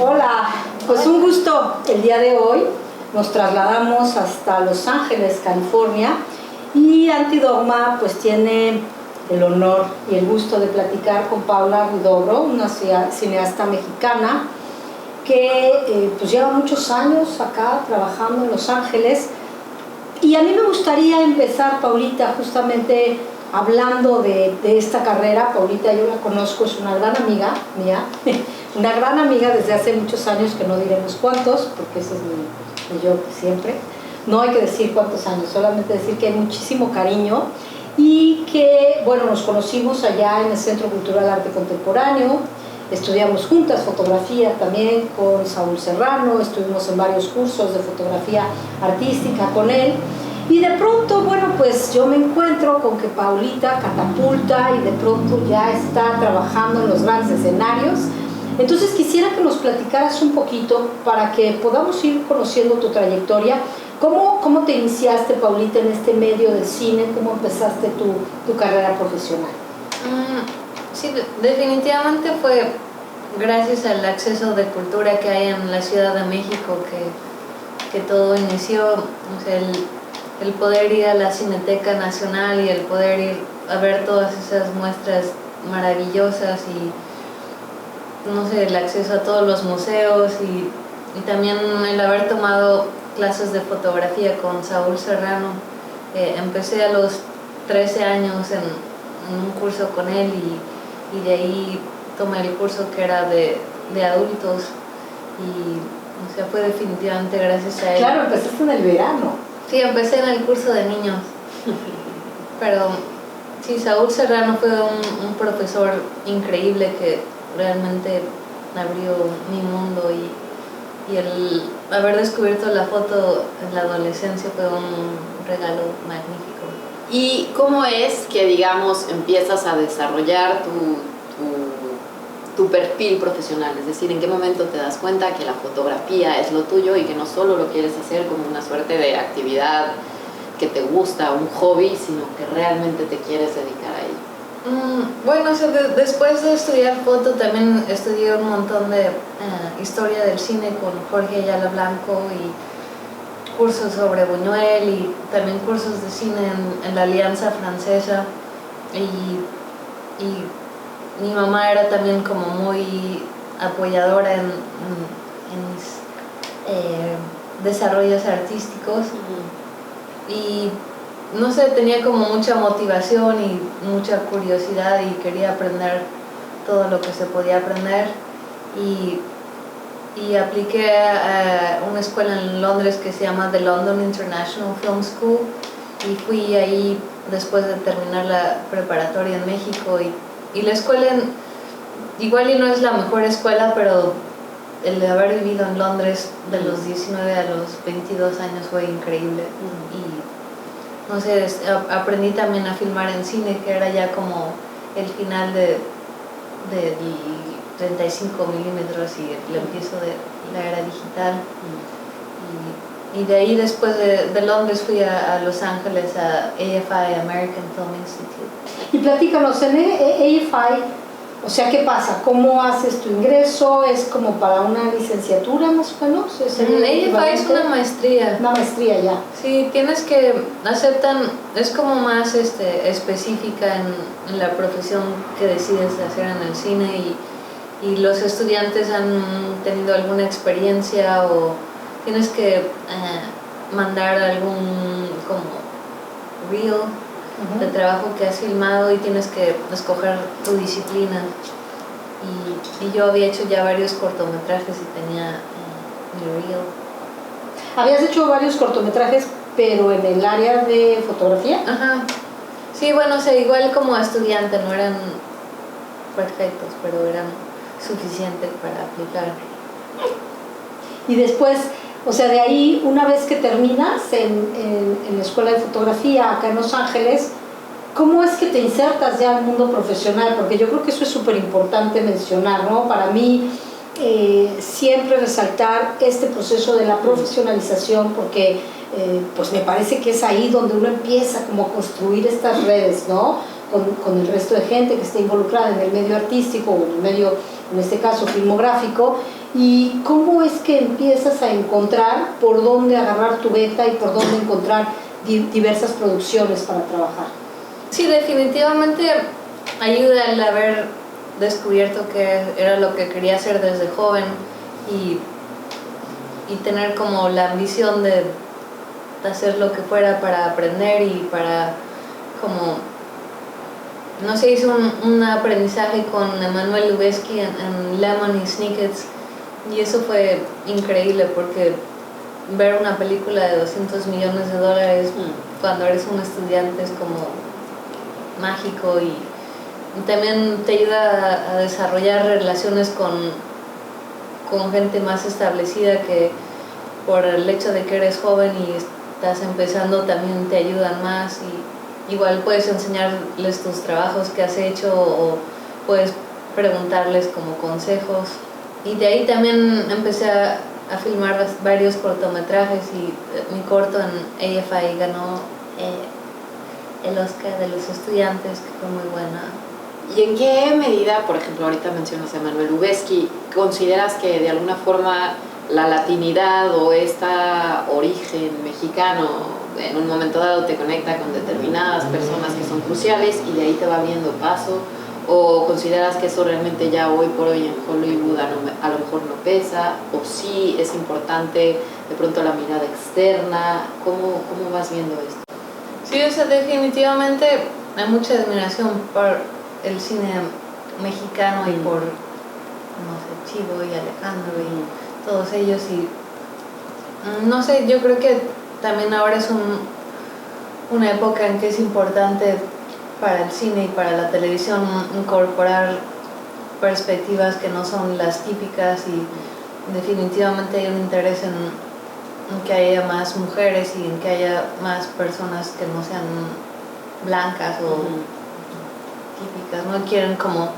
Hola, pues un gusto. El día de hoy nos trasladamos hasta Los Ángeles, California, y Antidogma pues tiene el honor y el gusto de platicar con Paula Huidobro, una cineasta mexicana que pues lleva muchos años acá trabajando en Los Ángeles. Y a mí me gustaría empezar, Paulita, justamente hablando de esta carrera. Paulita, yo la conozco, es una gran amiga mía, una gran amiga desde hace muchos años, que no diremos cuántos, porque ese es mi yo siempre. No hay que decir cuántos años, solamente decir que hay muchísimo cariño y que, bueno, nos conocimos allá en el Centro Cultural Arte Contemporáneo, estudiamos juntas fotografía también con Saúl Serrano, estuvimos en varios cursos de fotografía artística con él. Y de pronto, bueno, pues yo me encuentro con que Paulita catapulta y de pronto ya está trabajando en los grandes escenarios. Entonces quisiera que nos platicaras un poquito para que podamos ir conociendo tu trayectoria. ¿Cómo te iniciaste, Paulita, en este medio del cine? ¿Cómo empezaste tu carrera profesional? Sí, definitivamente fue gracias al acceso de cultura que hay en la Ciudad de México que todo inició. O sea, el poder ir a la Cineteca Nacional y el poder ir a ver todas esas muestras maravillosas y, no sé, el acceso a todos los museos y también el haber tomado clases de fotografía con Saúl Serrano. Empecé a los 13 años en un curso con él y de ahí tomé el curso que era de adultos y, o sea, fue definitivamente gracias a él. Claro, empezaste en el verano. Sí, empecé en el curso de niños, pero sí, Saúl Serrano fue un profesor increíble que realmente abrió mi mundo y el haber descubierto la foto en la adolescencia fue un regalo magnífico. ¿Y cómo es que, digamos, empiezas a desarrollar tu perfil profesional? Es decir, ¿en qué momento te das cuenta que la fotografía es lo tuyo y que no solo lo quieres hacer como una suerte de actividad que te gusta, un hobby, sino que realmente te quieres dedicar a ello? Bueno, o sea, después de estudiar foto también estudié un montón de historia del cine con Jorge Ayala Blanco y cursos sobre Buñuel y también cursos de cine en la Alianza Francesa y mi mamá era también como muy apoyadora en mis desarrollos artísticos y no sé, tenía como mucha motivación y mucha curiosidad y quería aprender todo lo que se podía aprender y apliqué a una escuela en Londres que se llama The London International Film School y fui ahí después de terminar la preparatoria en México y la escuela, igual y no es la mejor escuela, pero el de haber vivido en Londres de los 19 a los 22 años fue increíble. Y no sé, aprendí también a filmar en cine, que era ya como el final de 35 milímetros y el empiezo de la era digital. Y de ahí después de Londres fui a Los Ángeles a AFI, American Film Institute. Y platícanos, en AFI, o sea, ¿qué pasa? ¿Cómo haces tu ingreso? ¿Es como para una licenciatura más o menos? AFI es una maestría. Una maestría ya. Sí, tienes que aceptan, es como más específica en la profesión que decides hacer en el cine y los estudiantes han tenido alguna experiencia o tienes que mandar algún como reel de trabajo que has filmado y tienes que escoger tu disciplina y yo había hecho ya varios cortometrajes y tenía mi reel. ¿Habías hecho varios cortometrajes pero en el área de fotografía? Ajá, sí, bueno, o sea, igual como estudiante no eran perfectos, pero eran suficientes para aplicar. Y después, o sea, de ahí, una vez que terminas en la escuela de fotografía acá en Los Ángeles, ¿cómo es que te insertas ya al mundo profesional? Porque yo creo que eso es súper importante mencionar, ¿no? Para mí, siempre resaltar este proceso de la profesionalización, porque pues me parece que es ahí donde uno empieza como a construir estas redes, ¿no? Con el resto de gente que esté involucrada en el medio artístico o en el medio, en este caso, filmográfico. ¿Y cómo es que empiezas a encontrar por dónde agarrar tu beta y por dónde encontrar diversas producciones para trabajar? Sí, definitivamente ayuda el haber descubierto que era lo que quería hacer desde joven y tener como la ambición de hacer lo que fuera para aprender y para como, no sé, hice un aprendizaje con Emmanuel Lubezki en Lemon y Snickets y eso fue increíble porque ver una película de $200 millones cuando eres un estudiante es como mágico y también te ayuda a desarrollar relaciones con gente más establecida que por el hecho de que eres joven y estás empezando también te ayudan más y igual puedes enseñarles tus trabajos que has hecho o puedes preguntarles como consejos y de ahí también empecé a filmar varios cortometrajes y mi corto en AFI ganó el Oscar de los estudiantes, que fue muy buena. ¿Y en qué medida, por ejemplo, ahorita mencionas a Emmanuel Lubezki, consideras que de alguna forma la latinidad o este origen mexicano en un momento dado te conecta con determinadas personas que son cruciales y de ahí te va abriendo paso? ¿O consideras que eso realmente ya hoy por hoy en Hollywood a lo mejor no pesa? ¿O sí es importante de pronto la mirada externa? ¿Cómo vas viendo esto? Sí, o sea, definitivamente hay mucha admiración por el cine mexicano y por, no sé, Chivo y Alejandro y todos ellos y no sé, yo creo que también ahora es una época en que es importante para el cine y para la televisión incorporar perspectivas que no son las típicas y definitivamente hay un interés en que haya más mujeres y en que haya más personas que no sean blancas o típicas, no quieren como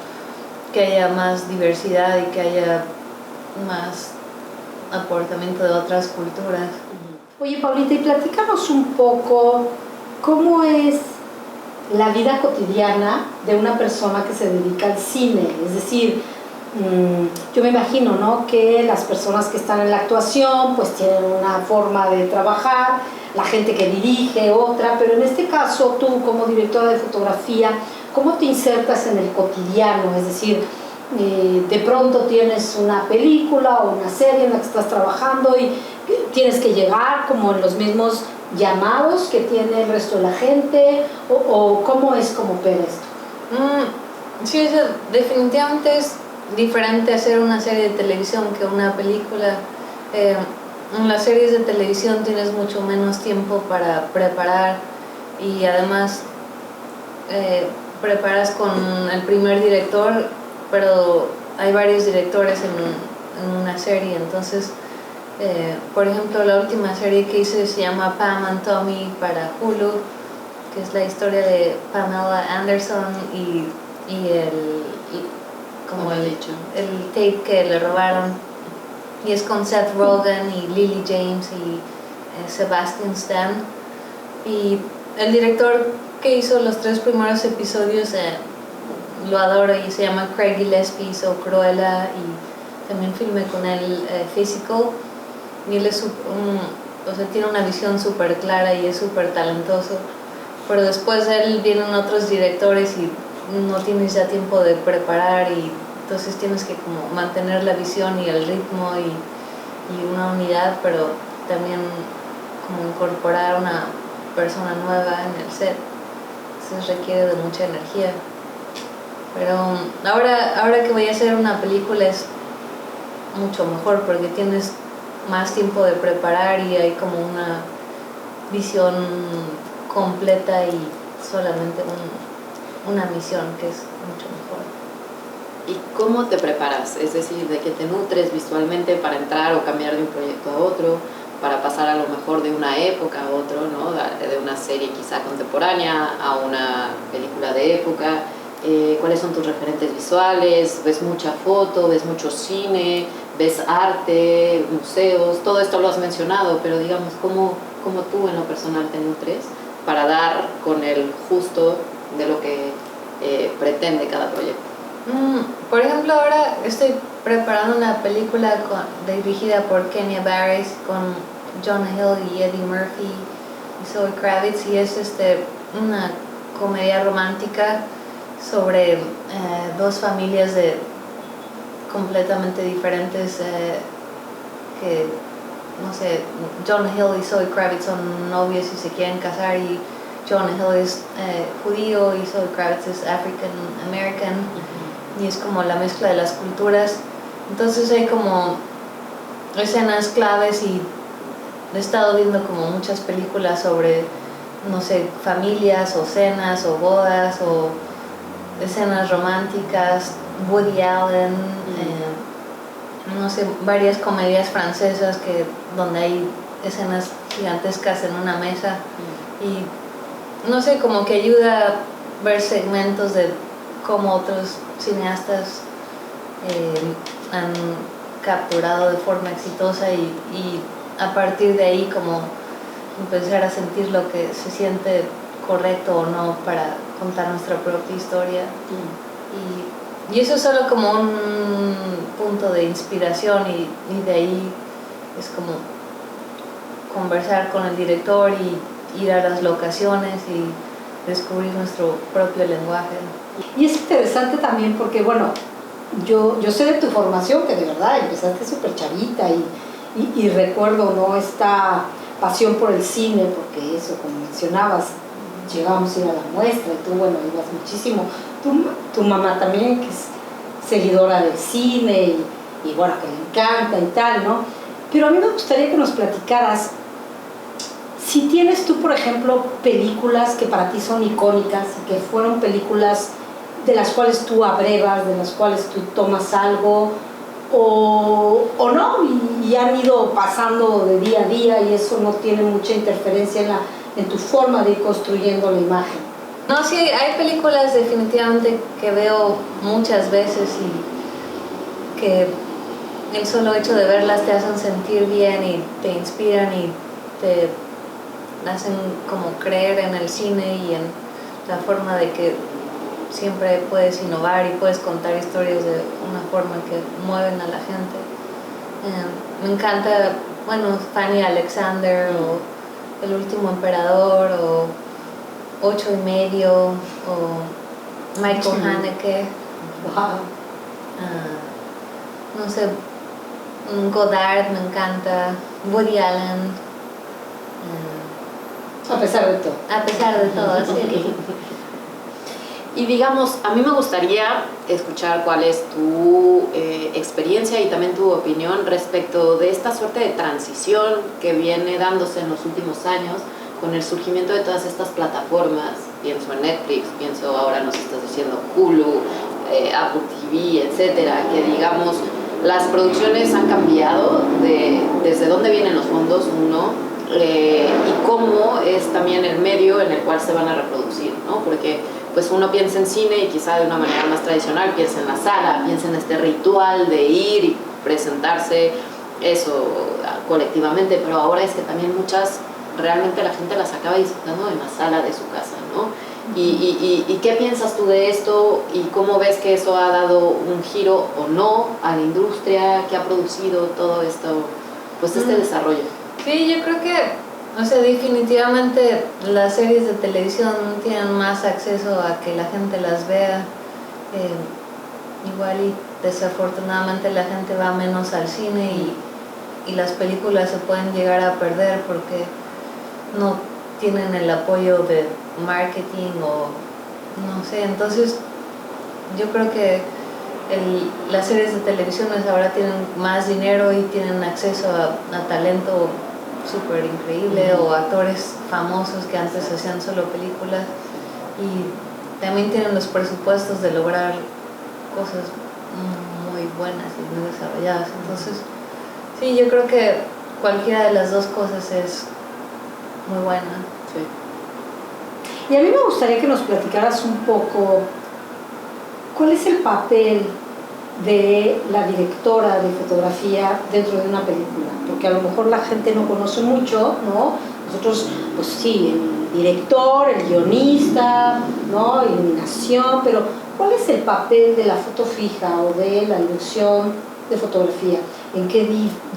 que haya más diversidad y que haya más aportamiento de otras culturas. Oye, Paulita, y platícanos un poco cómo es la vida cotidiana de una persona que se dedica al cine, es decir, yo me imagino, ¿no?, que las personas que están en la actuación pues tienen una forma de trabajar, la gente que dirige otra, pero en este caso tú como directora de fotografía, ¿cómo te insertas en el cotidiano? Es decir, de pronto tienes una película o una serie en la que estás trabajando y tienes que llegar como en los mismos llamados que tiene el resto de la gente, o ¿cómo es como opera esto? Sí, eso definitivamente es diferente hacer una serie de televisión que una película. En las series de televisión tienes mucho menos tiempo para preparar y además preparas con el primer director, pero hay varios directores en una serie, entonces por ejemplo la última serie que hice se llama Pam and Tommy para Hulu, que es la historia de Pamela Anderson y el tape que le robaron, y es con Seth Rogen y Lily James y Sebastian Stan, y el director que hizo los 3 primeros episodios lo adoro y se llama Craig Gillespie, hizo Cruella y también filmé con él Physical, y él es tiene una visión súper clara y es súper talentoso, pero después de él vienen otros directores y no tienes ya tiempo de preparar y entonces tienes que como mantener la visión y el ritmo y una unidad, pero también como incorporar una persona nueva en el set, entonces requiere de mucha energía. Pero ahora que voy a hacer una película es mucho mejor porque tienes más tiempo de preparar y hay como una visión completa y solamente una misión que es mucho mejor. ¿Y cómo te preparas? Es decir, ¿de qué te nutres visualmente para entrar o cambiar de un proyecto a otro, para pasar a lo mejor de una época a otro, ¿no?, de una serie quizá contemporánea a una película de época? ¿Cuáles son tus referentes visuales? ¿Ves mucha foto? ¿Ves mucho cine? ¿Ves arte? ¿Museos? Todo esto lo has mencionado, pero digamos, ¿cómo tú en lo personal te nutres para dar con el justo de lo que pretende cada proyecto? Por ejemplo, ahora estoy preparando una película dirigida por Kenya Barris con Jonah Hill y Eddie Murphy y Zoe Kravitz, y es una comedia romántica sobre dos familias completamente diferentes, que, no sé, Jonah Hill y Zoe Kravitz son novios y se quieren casar, y Jonah Hill es judío y Zoe Kravitz es African American, y es como la mezcla de las culturas. Entonces hay como escenas claves, y he estado viendo como muchas películas sobre, no sé, familias o cenas o bodas o escenas románticas, Woody Allen, no sé, varias comedias francesas donde hay escenas gigantescas en una mesa, y no sé, como que ayuda a ver segmentos de cómo otros cineastas han capturado de forma exitosa, y a partir de ahí como empezar a sentir lo que se siente correcto o no para contar nuestra propia historia. Y eso es solo como un punto de inspiración, y de ahí es como conversar con el director y ir a las locaciones y descubrir nuestro propio lenguaje. Y es interesante también porque, bueno, yo sé de tu formación, que de verdad empezaste súper chavita, y recuerdo, ¿no?, esta pasión por el cine, porque eso, como mencionabas, llegábamos a ir a la muestra, y tú, bueno, ibas muchísimo. Tu mamá también, que es seguidora del cine, y bueno, que le encanta y tal, ¿no? Pero a mí me gustaría que nos platicaras si tienes tú, por ejemplo, películas que para ti son icónicas, y que fueron películas de las cuales tú abrevas, de las cuales tú tomas algo, o no, y han ido pasando de día a día, y eso no tiene mucha interferencia en tu forma de ir construyendo la imagen. No, sí, hay películas definitivamente que veo muchas veces, y que el solo hecho de verlas te hacen sentir bien y te inspiran y te hacen como creer en el cine y en la forma de que siempre puedes innovar y puedes contar historias de una forma que mueven a la gente. Me encanta, bueno, Fanny Alexander, o El último emperador, o 8 y medio, o Michael Haneke. Wow. No sé, Godard me encanta, Woody Allen. A pesar de todo. A pesar de todo, sí. Y digamos, a mí me gustaría escuchar cuál es tu experiencia y también tu opinión respecto de esta suerte de transición que viene dándose en los últimos años con el surgimiento de todas estas plataformas. Pienso en Netflix, pienso ahora nos estás diciendo Hulu, Apple TV, etcétera, que digamos las producciones han cambiado desde dónde vienen los fondos, y cómo es también el medio en el cual se van a reproducir, ¿no? Porque pues uno piensa en cine y quizá de una manera más tradicional piensa en la sala, piensa en este ritual de ir y presentarse eso colectivamente, pero ahora es que también muchas, realmente la gente las acaba disfrutando en la sala de su casa, ¿no? ¿Y qué piensas tú de esto y cómo ves que eso ha dado un giro o no a la industria que ha producido todo esto, pues este desarrollo? Sí, yo creo que, o sea, definitivamente las series de televisión tienen más acceso a que la gente las vea. Igual y desafortunadamente la gente va menos al cine, y las películas se pueden llegar a perder porque no tienen el apoyo de marketing o no sé. Entonces yo creo que las series de televisión ahora tienen más dinero y tienen acceso a talento súper increíble, o actores famosos que antes hacían solo películas, y también tienen los presupuestos de lograr cosas muy buenas y muy desarrolladas. Entonces sí, yo creo que cualquiera de las dos cosas es muy buena. Sí. Y a mí me gustaría que nos platicaras un poco cuál es el papel de la directora de fotografía dentro de una película, porque a lo mejor la gente no conoce mucho, ¿no? Nosotros, pues sí, el director, el guionista, ¿no?, iluminación, pero ¿Cuál es el papel de la foto fija o de la dirección de fotografía? ¿En qué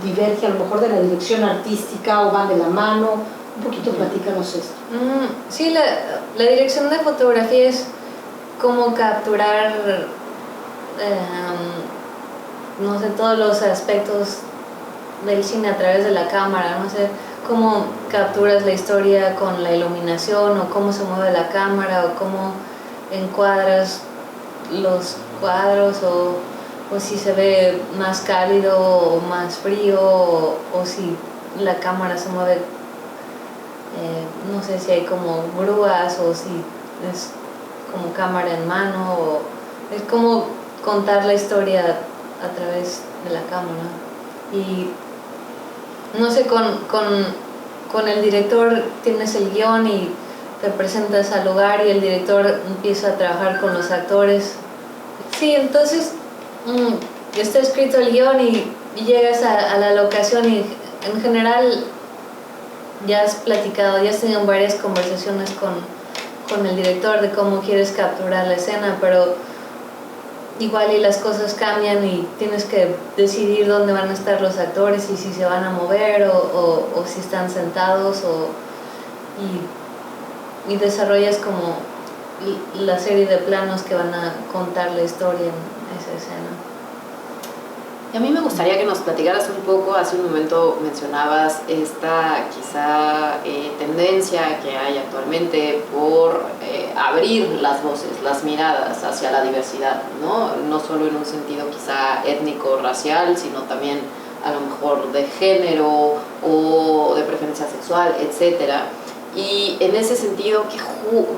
diverge a lo mejor de la dirección artística o van de la mano? Un poquito platícanos esto. Sí, la dirección de fotografía es como capturar, no sé, todos los aspectos del cine a través de la cámara, no sé, cómo capturas la historia con la iluminación o cómo se mueve la cámara o cómo encuadras los cuadros o si se ve más cálido o más frío o si la cámara se mueve, no sé si hay como grúas o si es como cámara en mano o es como contar la historia a través de la cámara. Y no sé, con el director tienes el guión y te presentas al lugar y el director empieza a trabajar con los actores. Sí, entonces está escrito el guión y llegas a la locación y en general ya has platicado, ya has tenido varias conversaciones con el director de cómo quieres capturar la escena, pero igual y las cosas cambian y tienes que decidir dónde van a estar los actores y si se van a mover o si están sentados y desarrollas como la serie de planos que van a contar la historia en esa escena. Y a mí me gustaría que nos platicaras un poco, hace un momento mencionabas esta quizá tendencia que hay actualmente por abrir las voces, las miradas hacia la diversidad, ¿no? No solo en un sentido quizá étnico, racial, sino también a lo mejor de género o de preferencia sexual, etcétera. Y en ese sentido,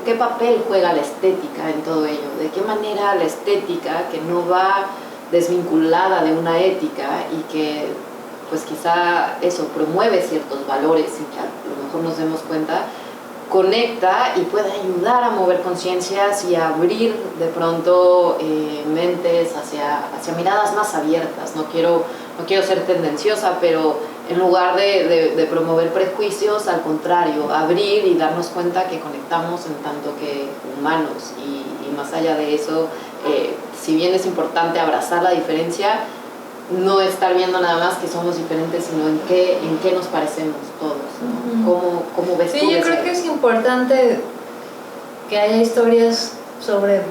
¿qué papel juega la estética en todo ello? ¿De qué manera la estética, que no va desvinculada de una ética y que pues quizá eso promueve ciertos valores y que a lo mejor nos demos cuenta, conecta y puede ayudar a mover conciencias y a abrir de pronto mentes hacia miradas más abiertas? No quiero ser tendenciosa, pero en lugar de promover prejuicios, al contrario, abrir y darnos cuenta que conectamos en tanto que humanos y más allá de eso, si bien es importante abrazar la diferencia, no estar viendo nada más que somos diferentes, sino en qué nos parecemos todos, ¿no? ¿Cómo ves tú? Sí, yo creo que es importante que haya historias sobre,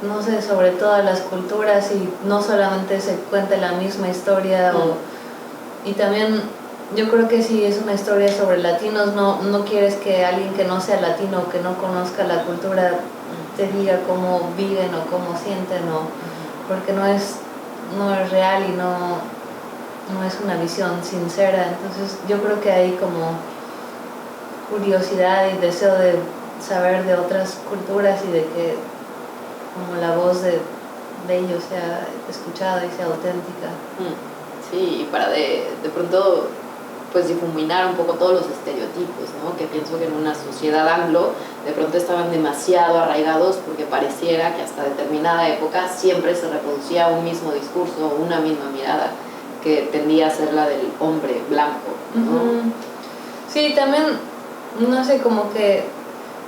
no sé, sobre todas las culturas y no solamente se cuente la misma historia. Y también yo creo que si es una historia sobre latinos, no quieres que alguien que no sea latino o que no conozca la cultura te diga cómo viven o cómo sienten, porque no es real y no es una visión sincera. Entonces yo creo que hay como curiosidad y deseo de saber de otras culturas y de que como la voz de ellos sea escuchada y sea auténtica. Sí, y para de pronto pues difuminar un poco todos los estereotipos, ¿no? Que pienso que en una sociedad anglo de pronto estaban demasiado arraigados porque pareciera que hasta determinada época siempre se reproducía un mismo discurso, una misma mirada que tendía a ser la del hombre blanco, ¿no? Sí, también, no sé, como que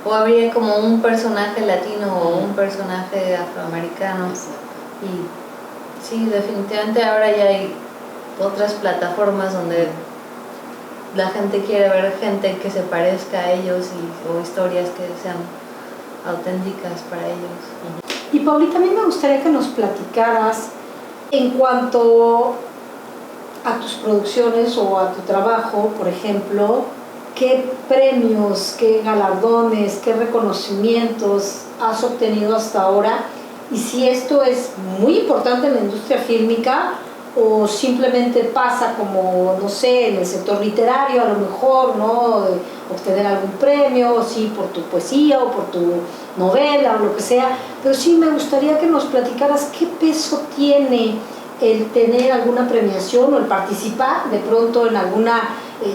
o habría como un personaje latino o un personaje afroamericano. Y sí, definitivamente ahora ya hay otras plataformas donde la gente quiere ver gente que se parezca a ellos o historias que sean auténticas para ellos. Y Paulita, a mí me gustaría que nos platicaras en cuanto a tus producciones o a tu trabajo, por ejemplo, qué premios, qué galardones, qué reconocimientos has obtenido hasta ahora y si esto es muy importante en la industria fílmica o simplemente pasa como, no sé, en el sector literario a lo mejor, ¿no? Obtener algún premio, sí, por tu poesía o por tu novela o lo que sea, pero sí me gustaría que nos platicaras qué peso tiene el tener alguna premiación o el participar de pronto en alguna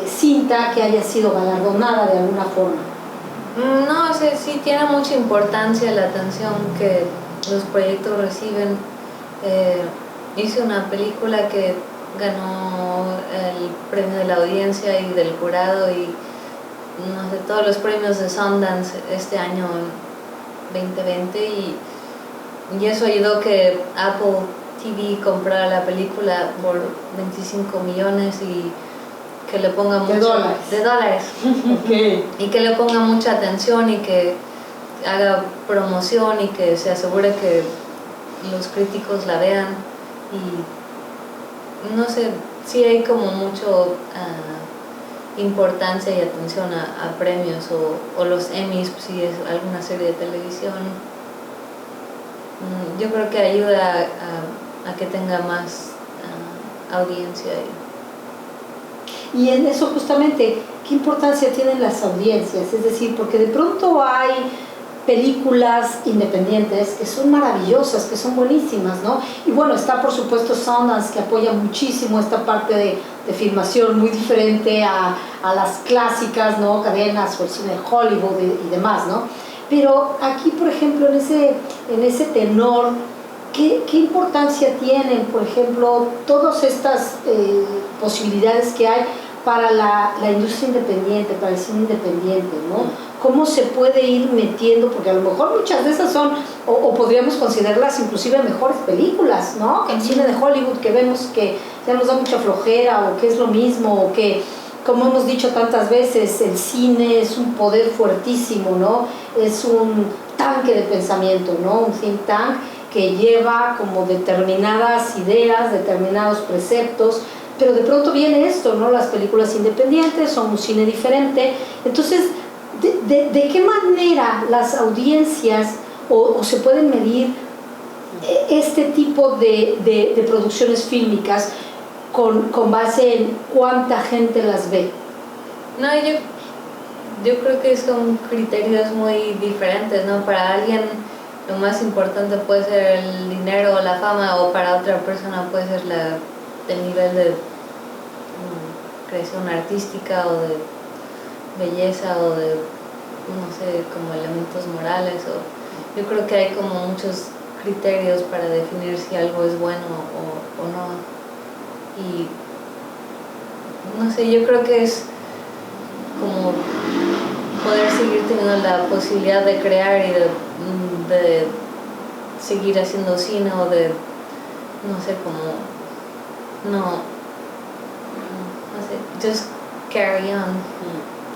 cinta que haya sido galardonada de alguna forma. No, o sea, sí tiene mucha importancia la atención que los proyectos reciben. Hice una película que ganó el premio de la audiencia y del jurado y no sé, todos los premios de Sundance este año 2020 y eso ayudó que Apple TV comprara la película por 25 millones y que le ponga de dólares. Okay. Y que le ponga mucha atención y que haga promoción y que se asegure que los críticos la vean y no sé, sí hay como mucho importancia y atención a premios o los Emmys si es alguna serie de televisión. Yo creo que ayuda a que tenga más audiencia. Y en eso justamente, ¿qué importancia tienen las audiencias? Es decir, porque de pronto hay películas independientes que son maravillosas, que son buenísimas, ¿no? Y bueno, está por supuesto Sundance, que apoya muchísimo esta parte de filmación, muy diferente a las clásicas, ¿no? Cadenas o el cine de Hollywood y demás, ¿no? Pero aquí, por ejemplo, en ese tenor, ¿qué importancia tienen, por ejemplo, todas estas posibilidades que hay para la industria independiente, para el cine independiente, ¿no? ¿Cómo se puede ir metiendo? Porque a lo mejor muchas de esas son, o podríamos considerarlas inclusive mejores películas, ¿no? Que el cine de Hollywood que vemos que ya nos da mucha flojera, o que es lo mismo, o que, como hemos dicho tantas veces, el cine es un poder fuertísimo, ¿no? Es un tanque de pensamiento, ¿no? Un think tank que lleva como determinadas ideas, determinados preceptos, pero de pronto viene esto, ¿no? Las películas independientes son un cine diferente. Entonces, ¿de qué manera las audiencias o se pueden medir este tipo de producciones fílmicas con base en cuánta gente las ve? No, yo creo que son criterios muy diferentes, ¿no? Para alguien lo más importante puede ser el dinero o la fama, o para otra persona puede ser el nivel de creación artística o de belleza o de, no sé, como elementos morales. Yo creo que hay como muchos criterios para definir si algo es bueno o no. Y no sé, yo creo que es como poder seguir teniendo la posibilidad de crear y de seguir haciendo cine o de, no sé, como no sé, just carry on.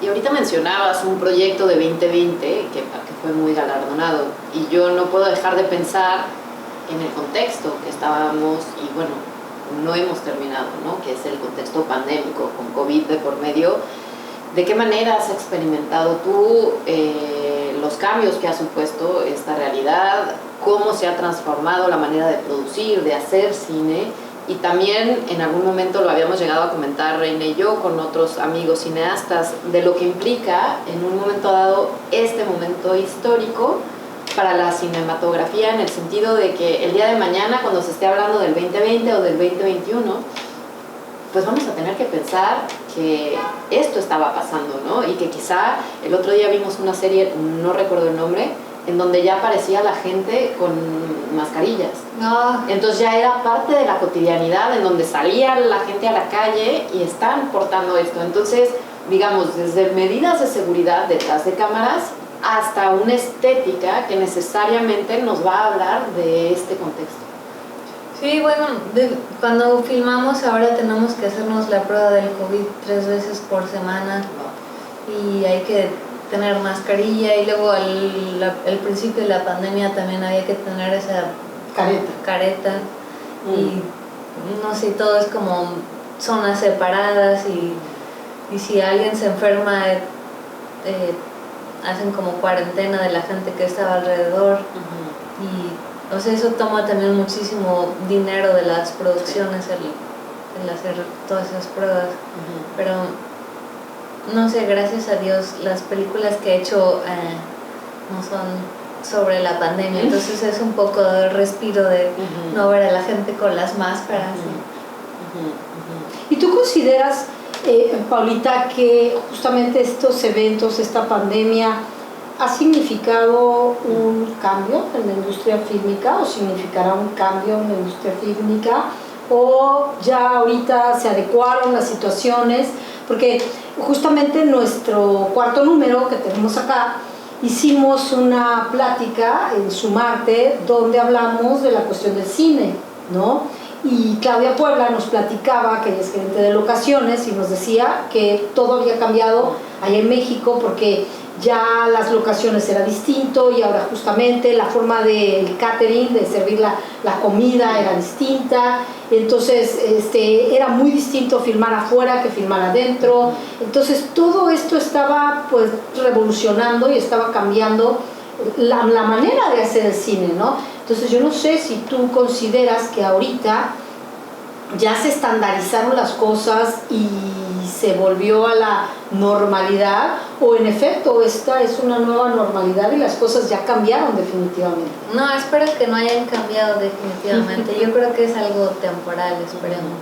Y ahorita mencionabas un proyecto de 2020 que fue muy galardonado, y yo no puedo dejar de pensar en el contexto que estábamos, y bueno, no hemos terminado, ¿no? Que es el contexto pandémico, con COVID de por medio. ¿De qué manera has experimentado tú los cambios que ha supuesto esta realidad? ¿Cómo se ha transformado la manera de producir, de hacer cine? Y también en algún momento lo habíamos llegado a comentar Reine y yo con otros amigos cineastas, de lo que implica en un momento dado este momento histórico para la cinematografía, en el sentido de que el día de mañana, cuando se esté hablando del 2020 o del 2021, pues vamos a tener que pensar que esto estaba pasando, ¿no? Y que quizá el otro día vimos una serie, no recuerdo el nombre, en donde ya aparecía la gente con mascarillas. Entonces ya era parte de la cotidianidad, en donde salía la gente a la calle y están portando esto. Entonces, digamos, desde medidas de seguridad detrás de cámaras hasta una estética que necesariamente nos va a hablar de este contexto. Sí, bueno, cuando filmamos ahora tenemos que hacernos la prueba del COVID 3 veces por semana y hay que tener mascarilla, y luego al principio de la pandemia también había que tener esa careta. Y no sé, todo es como zonas separadas, y si alguien se enferma hacen como cuarentena de la gente que estaba alrededor. Y o sea, eso toma también muchísimo dinero de las producciones, el hacer todas esas pruebas. Pero no sé, gracias a Dios las películas que he hecho no son sobre la pandemia, entonces es un poco de respiro de no ver a la gente con las máscaras. ¿Y tú consideras, Paulita, que justamente estos eventos, esta pandemia, ha significado un cambio en la industria fílmica, o significará un cambio en la industria fílmica, o ya ahorita se adecuaron las situaciones? Porque justamente nuestro cuarto número que tenemos acá hicimos una plática en Sumarte donde hablamos de la cuestión del cine, ¿no? Y Claudia Puebla nos platicaba, que ella es gerente de locaciones, y nos decía que todo había cambiado allá en México porque ya las locaciones era distinto y ahora justamente la forma del catering, de servir la comida era distinta, entonces era muy distinto filmar afuera que filmar adentro, entonces todo esto estaba pues revolucionando y estaba cambiando la manera de hacer el cine, ¿no? Entonces yo no sé si tú consideras que ahorita ya se estandarizaron las cosas y se volvió a la normalidad, o en efecto esta es una nueva normalidad y las cosas ya cambiaron definitivamente. No, espero que no hayan cambiado definitivamente. Yo creo que es algo temporal, esperemos.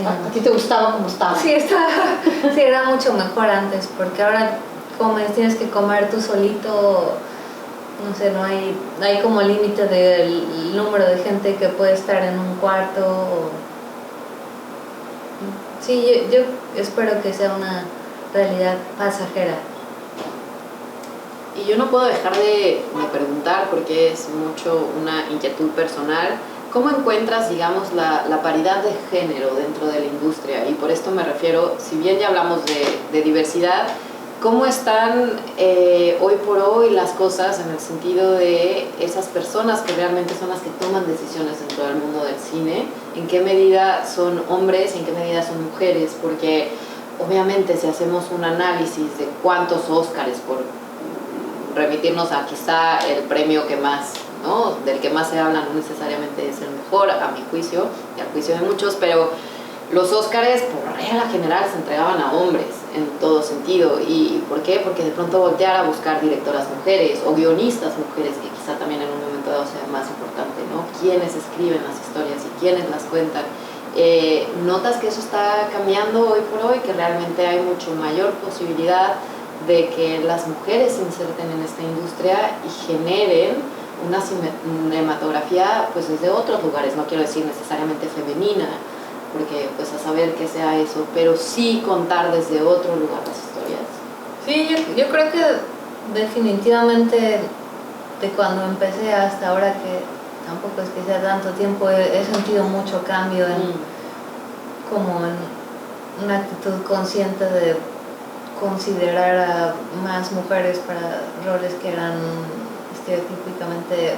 ¿A ti te gustaba como estaba? Sí, sí, era mucho mejor antes, porque ahora comes, tienes que comer tú solito, no sé, no hay como límite del número de gente que puede estar en un cuarto. Sí, yo espero que sea una realidad pasajera. Y yo no puedo dejar de preguntar, porque es mucho una inquietud personal, ¿cómo encuentras, digamos, la paridad de género dentro de la industria? Y por esto me refiero, si bien ya hablamos de diversidad, ¿cómo están hoy por hoy las cosas en el sentido de esas personas que realmente son las que toman decisiones dentro del mundo del cine? ¿En qué medida son hombres y en qué medida son mujeres? Porque obviamente si hacemos un análisis de cuántos Óscares, por remitirnos a quizá el premio que más, ¿no?, del que más se habla, no necesariamente es el mejor a mi juicio y al juicio de muchos, pero los Óscares por regla general se entregaban a hombres en todo sentido. ¿Y por qué? Porque de pronto voltear a buscar directoras mujeres o guionistas mujeres, que quizá también en un momento dado sea más importante, ¿no? Quiénes escriben las historias y quiénes las cuentan. ¿Notas que eso está cambiando hoy por hoy, que realmente hay mucho mayor posibilidad de que las mujeres se inserten en esta industria y generen una cinematografía pues desde otros lugares? No quiero decir necesariamente femenina, porque pues a saber que sea eso, pero sí contar desde otro lugar las historias. Sí, yo creo que definitivamente de cuando empecé hasta ahora, que tampoco es que sea tanto tiempo, he sentido mucho cambio como en una actitud consciente de considerar a más mujeres para roles que eran estereotípicamente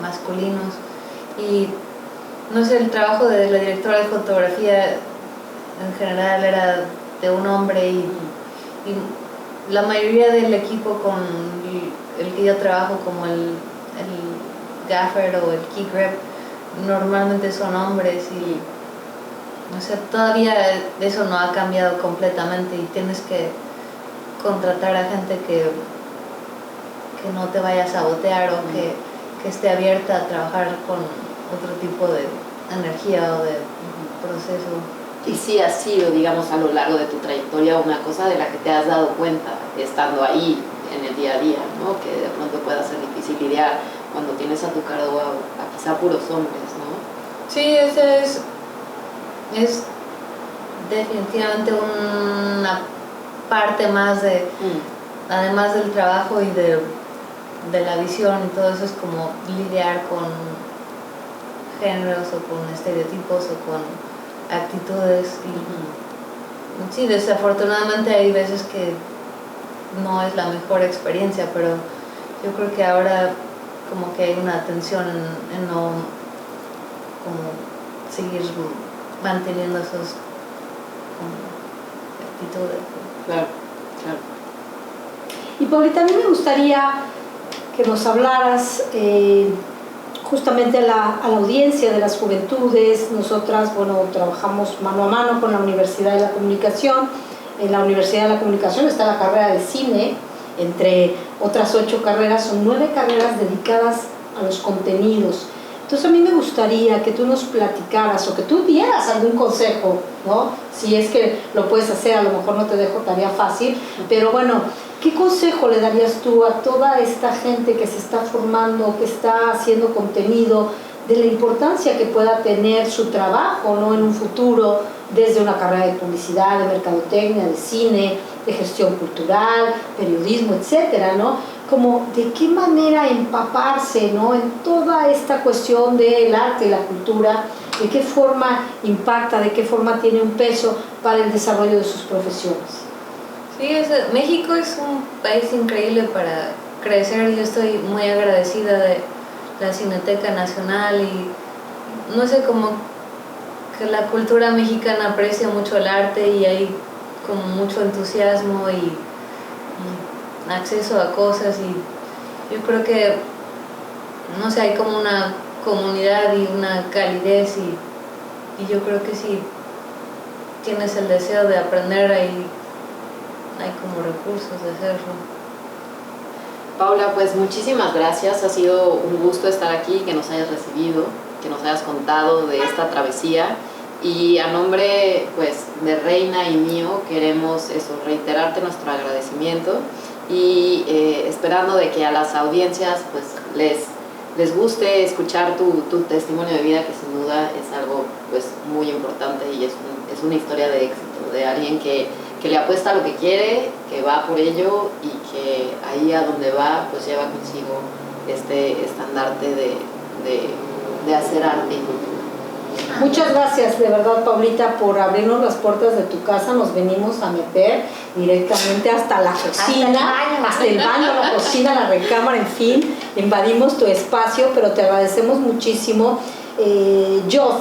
masculinos. Y no sé, el trabajo de la directora de fotografía en general era de un hombre y la mayoría del equipo con el que yo trabajo, como el gaffer o el key grip, normalmente son hombres, y no sé, todavía eso no ha cambiado completamente y tienes que contratar a gente que no te vaya a sabotear o que esté abierta a trabajar con otro tipo de energía o de proceso. Y sí ha sido, digamos, a lo largo de tu trayectoria una cosa de la que te has dado cuenta estando ahí en el día a día, ¿no? Que de pronto pueda ser difícil lidiar cuando tienes a tu cargo a quizá puros hombres, ¿no? Sí, ese es definitivamente una parte más de, además del trabajo y de la visión y todo eso, es como lidiar con géneros o con estereotipos o con actitudes. Y sí, desafortunadamente hay veces que no es la mejor experiencia, pero yo creo que ahora como que hay una tensión en no como seguir manteniendo esas actitudes. Claro, claro. Y Paulita, a mí me gustaría que nos hablaras justamente a la audiencia de las juventudes. Nosotras, bueno, trabajamos mano a mano con la Universidad de la Comunicación. En la Universidad de la Comunicación está la carrera de cine, entre otras 8 carreras, son 9 carreras dedicadas a los contenidos. Entonces a mí me gustaría que tú nos platicaras o que tú dieras algún consejo, ¿no? Si es que lo puedes hacer, a lo mejor no te dejo tarea fácil, pero bueno, ¿qué consejo le darías tú a toda esta gente que se está formando, que está haciendo contenido, de la importancia que pueda tener su trabajo, ¿no?, en un futuro, desde una carrera de publicidad, de mercadotecnia, de cine, de gestión cultural, periodismo, etcétera, ¿no? Como de qué manera empaparse, ¿no?, en toda esta cuestión del arte y la cultura, de qué forma impacta, de qué forma tiene un peso para el desarrollo de sus profesiones. Sí, México es un país increíble para crecer. Yo estoy muy agradecida de la Cineteca Nacional y no sé, como que la cultura mexicana aprecia mucho el arte y hay como mucho entusiasmo y acceso a cosas, y yo creo que, no sé, hay como una comunidad y una calidez, y yo creo que si tienes el deseo de aprender, hay como recursos de hacerlo. Paula, pues muchísimas gracias, ha sido un gusto estar aquí, que nos hayas recibido, que nos hayas contado de esta travesía, y a nombre pues de Reina y mío queremos reiterarte nuestro agradecimiento y esperando de que a las audiencias pues les guste escuchar tu testimonio de vida, que sin duda es algo pues muy importante y es una historia de éxito, de alguien que le apuesta a lo que quiere, que va por ello y que ahí a donde va pues lleva consigo este estandarte de hacer arte y cultura. Muchas gracias, de verdad, Paulita, por abrirnos las puertas de tu casa. Nos venimos a meter directamente hasta la cocina, hasta el baño, la cocina, la recámara, en fin, invadimos tu espacio, pero te agradecemos muchísimo. Yo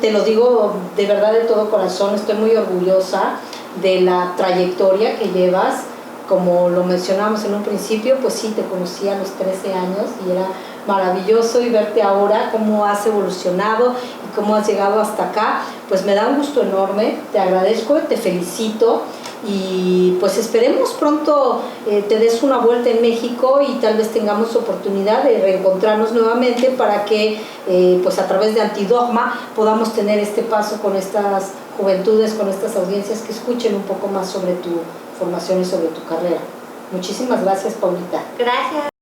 te lo digo de verdad, de todo corazón, estoy muy orgullosa de la trayectoria que llevas. Como lo mencionamos en un principio, pues sí, te conocí a los 13 años y era maravilloso, y verte ahora cómo has evolucionado y cómo has llegado hasta acá, pues me da un gusto enorme. Te agradezco, te felicito, y pues esperemos pronto te des una vuelta en México y tal vez tengamos oportunidad de reencontrarnos nuevamente para que pues a través de Antidogma podamos tener este paso con estas juventudes, con estas audiencias, que escuchen un poco más sobre tu formación y sobre tu carrera. Muchísimas gracias, Paulita. Gracias.